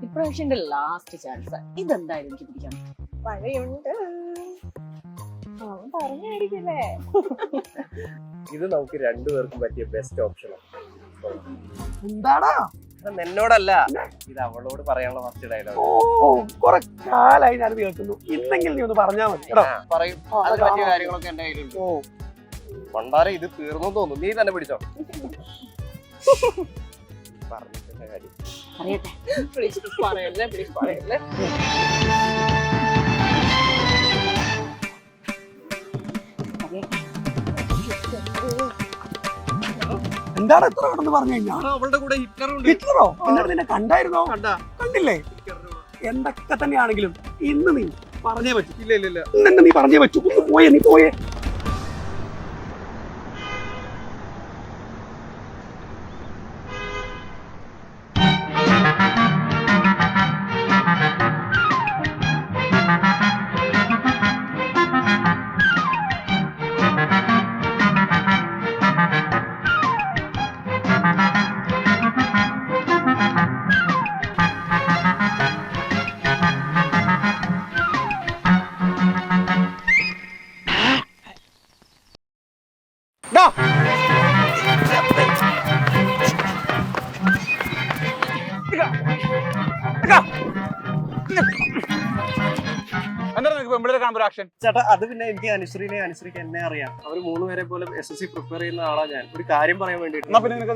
ഇപ്രാവശ്യം last chance. ഇതെന്തായാലും എനിക്ക് പിടിക്കാം. വഴിയുണ്ട് പറഞ്ഞായിരിക്കില്ലേ. ഇത് നമുക്ക് രണ്ടുപേർക്കും പറ്റിയ ബെസ്റ്റ് ഓപ്ഷനാണ്. എന്താടാ എന്നോടല്ല, ഇത് അവളോട് പറയാനുള്ള ഫസ്റ്റ് ഡയലോഗ്. കുറെ കാലായി ഞാൻ കേൾക്കുന്നു. ഇന്നെങ്കിലും നീ ഒന്ന് പറഞ്ഞാ മതി കേട്ടോ. പറയും. അതിന് പറ്റിയ കാര്യങ്ങളൊക്കെ എന്റെ കയ്യിലുണ്ട്. പണ്ടാരെ ഇത് തീർന്നു തോന്നുന്നു. നീ തന്നെ പിടിച്ചോ. പറഞ്ഞിട്ടുള്ള കാര്യം അറിയട്ടെ. പറയല്ലേ പ്ലീസ് പറയല്ലേ. എന്താണ് എത്ര പെട്ടെന്ന് പറഞ്ഞു കഴിഞ്ഞാ? അവളുടെ കൂടെ ഹിറ്റ്ലറുണ്ട്. ഹിറ്റ്ലറോ? എന്നിട്ട് നിന്നെ കണ്ടായിരുന്നോ? കണ്ടില്ലേ? ഹിറ്റ്ലറുടെ എന്തൊക്കെ തന്നെയാണെങ്കിലും ഇന്ന് നീ പറഞ്ഞേ പറ്റൂ. ഇല്ല ഇന്ന് നീ പറഞ്ഞേ പറ്റൂ. പോയേ, നീ പോയേ. ചേട്ടാ, അത് പിന്നെ എനിക്ക് അനുശ്രീക്ക് എന്നെ അറിയാം. അവര് 3 പേരെ പോലെ SSC പ്രിപ്പയർ ചെയ്യുന്ന ആളാ ഞാൻ. ഒരു കാര്യം പറയാൻ വേണ്ടിട്ട്.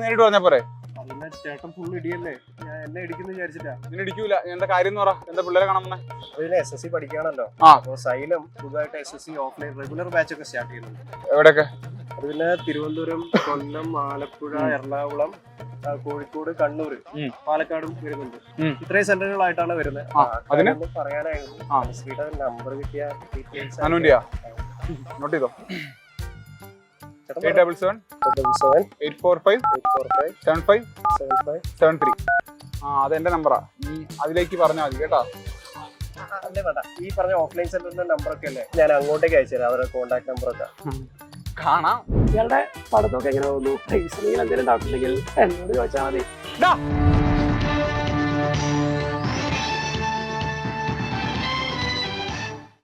നേരിട്ട് പറഞ്ഞാ പോരെ? അതിന്റെ ചേട്ടൻ ഫുൾ ഇടിയല്ലേ, ഞാൻ എന്നെ ഇടിക്കുന്നു വിചാരിച്ചിട്ടാ. ഇടിക്കൂല. എന്താ കാര്യം എന്ന് പറ. എന്താ പിള്ളേരെ കാണാൻ വന്നേ? അതിന് SSC പഠിക്കാണല്ലോ. അപ്പൊ സൈലം പുതുതായിട്ട് SSC ഓഫ്ലൈൻ റെഗുലർ ബാച്ച് ഒക്കെ സ്റ്റാർട്ട് ചെയ്യുന്നുണ്ട്. എവിടെയൊക്കെ? അത് പിന്നെ തിരുവനന്തപുരം, കൊല്ലം, ആലപ്പുഴ, എറണാകുളം, കോഴിക്കോട്, കണ്ണൂർ, പാലക്കാടും വരുന്നുണ്ട്. ഇത്രയും സെന്ററുകളായിട്ടാണ് വരുന്നത്. അതിനൊന്നും പറയാനായിരുന്നു. അനുശ്രീയുടെ നമ്പർ കിട്ടിയ ഡീറ്റെയിൽസ് നോട്ട് ചെയ്തോ. 877-845-7573. അതെന്റെ നമ്പറാ. നീ അതിലേക്ക് പറഞ്ഞാൽ മതി കേട്ടാ. അല്ലേ വേണ്ട, ഈ പറഞ്ഞ ഓഫ്ലൈൻ സെന്ററിന്റെ നമ്പറൊക്കെ അല്ലേ ഞാൻ അങ്ങോട്ടേക്ക് അയച്ചുതരാം. അവരുടെ കോൺടാക്ട് നമ്പറൊക്കെ കാണാം. ഇയാളുടെ പഠിത്തമൊക്കെ എങ്ങനെ തോന്നുന്നു? എന്തെങ്കിലും ഡൗട്ട് ഉണ്ടെങ്കിൽ എന്നോട് ചോദിച്ചാൽ മതി.